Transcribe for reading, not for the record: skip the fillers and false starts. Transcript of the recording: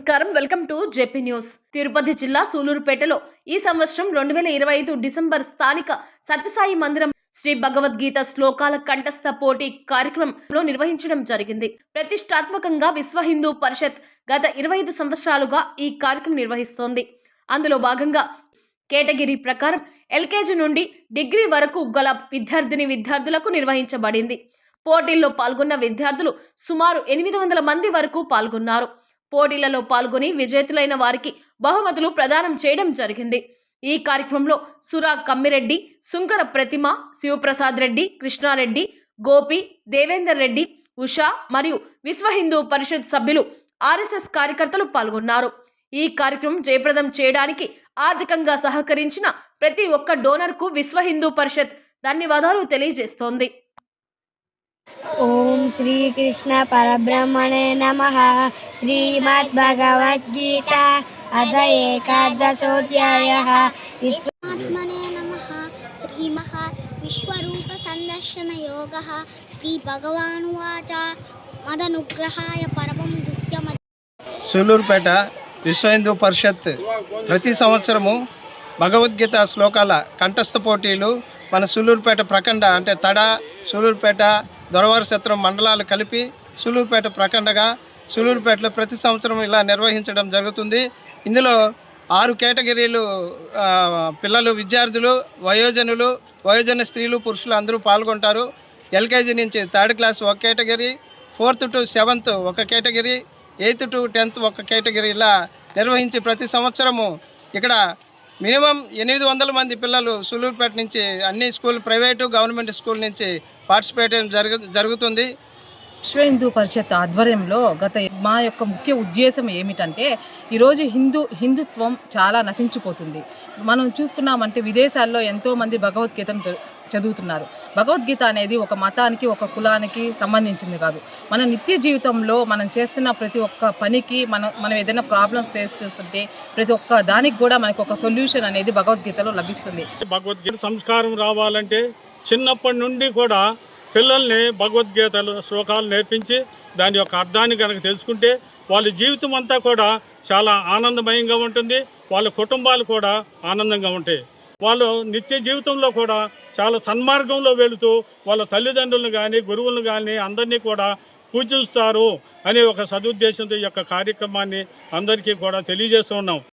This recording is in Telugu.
నమస్కారం, welcome to JP news. Tirupati జిల్లా సూలూరుపేటలో ఈ సంవత్సరం 2025 డిసెంబర్ స్థానిక సత్యసాయి మందిరం శ్రీ భగవద్గీత శ్లోకాల కంఠస్థ పోటీ కార్యక్రమంలో నిర్వహించడం జరిగింది. ప్రతిష్టాత్మకంగా విశ్వ హిందూ పరిషత్ గత 25 సంవత్సరాలుగా ఈ కార్యక్రమం నిర్వహిస్తోంది. అందులో భాగంగా కేటగిరీ ప్రకారం ఎల్కేజీ నుండి డిగ్రీ వరకు గల విద్యార్థులకు నిర్వహించబడింది. పోటీల్లో పాల్గొన్న విద్యార్థులు సుమారు 800 మంది వరకు పాల్గొన్నారు. పోటీలలో పాల్గొని విజేతలైన వారికి బహుమతులు ప్రదానం చేయడం జరిగింది. ఈ కార్యక్రమంలో సురా కమ్మిరెడ్డి, సుంకర ప్రతిమ, శివప్రసాద్ రెడ్డి, కృష్ణారెడ్డి, గోపి, దేవేందర్ రెడ్డి, ఉషా మరియు విశ్వ హిందూ పరిషత్ సభ్యులు, ఆర్ఎస్ఎస్ కార్యకర్తలు పాల్గొన్నారు. ఈ కార్యక్రమం జయప్రదం చేయడానికి ఆర్థికంగా సహకరించిన ప్రతి ఒక్క డోనర్కు విశ్వ హిందూ పరిషత్ ధన్యవాదాలు తెలియజేస్తోంది. ఓం శ్రీ కృష్ణ పరబ్రహ్మణే నమః. శ్రీమద్ భగవద్గీత అథ ఏకాదశోధ్యాయః. ఆత్మనే నమః. శ్రీమహా విశ్వరూప సందర్శన యోగః. శ్రీ భగవానువాచ మదనుగ్రహాయ పరమం దుఃఖమ. సూలూరుపేట విశ్వ హిందూ పరిషత్ ప్రతి సంవత్సరము భగవద్గీత శ్లోకాల కంఠస్థ పోటీలు మన సూలూరుపేట ప్రఖండ అంటే తడ, సూలూరుపేట, దొరవారి సత్రం మండలాలు కలిపి సూలూరుపేట ప్రఖండగా సూలూరుపేటలో ప్రతి సంవత్సరం ఇలా నిర్వహించడం జరుగుతుంది. ఇందులో 6 కేటగిరీలు పిల్లలు, విద్యార్థులు, వయోజన స్త్రీలు, పురుషులు అందరూ పాల్గొంటారు. ఎల్కేజీ నుంచి 3rd క్లాస్ ఒక కేటగిరీ, 4th to 7th ఒక కేటగిరీ, 8th to 10th ఒక కేటగిరీ ఇలా నిర్వహించి ప్రతి సంవత్సరము ఇక్కడ మినిమం 800 మంది పిల్లలు సూలూరుపేట నుంచి అన్ని స్కూల్, ప్రైవేటు, గవర్నమెంట్ స్కూల్ నుంచి పార్టిసిపేట్ జరుగుతుంది. విశ్వ హిందూ పరిషత్ ఆధ్వర్యంలో మా యొక్క ముఖ్య ఉద్దేశం ఏమిటంటే ఈరోజు హిందుత్వం చాలా నశించిపోతుంది. మనం చూసుకున్నామంటే విదేశాల్లో ఎంతోమంది భగవద్గీతను చదువుతున్నారు. భగవద్గీత అనేది ఒక మతానికి, ఒక కులానికి సంబంధించింది కాదు. మన నిత్య జీవితంలో మనం చేస్తున్న ప్రతి ఒక్క పనికి మనం ఏదైనా ప్రాబ్లమ్స్ ఫేస్ చేస్తుంటే ప్రతి ఒక్క దానికి కూడా మనకు ఒక సొల్యూషన్ అనేది భగవద్గీతలో లభిస్తుంది. భగవద్గీత సంస్కారం రావాలంటే చిన్నప్పటి నుండి కూడా పిల్లల్ని భగవద్గీతలు శ్లోకాలు నేర్పించి దాని యొక్క అర్థాన్ని కనుక తెలుసుకుంటే వాళ్ళ జీవితం అంతా కూడా చాలా ఆనందమయంగా ఉంటుంది. వాళ్ళ కుటుంబాలు కూడా ఆనందంగా ఉంటాయి. వాళ్ళు నిత్య జీవితంలో కూడా చాలా సన్మార్గంలో వెళుతూ వాళ్ళ తల్లిదండ్రులను కానీ, గురువులను కానీ అందరినీ కూడా పూజిస్తారు అనే ఒక సదుద్దేశంతో ఈ యొక్క కార్యక్రమాన్ని అందరికీ కూడా తెలియజేస్తున్నాం.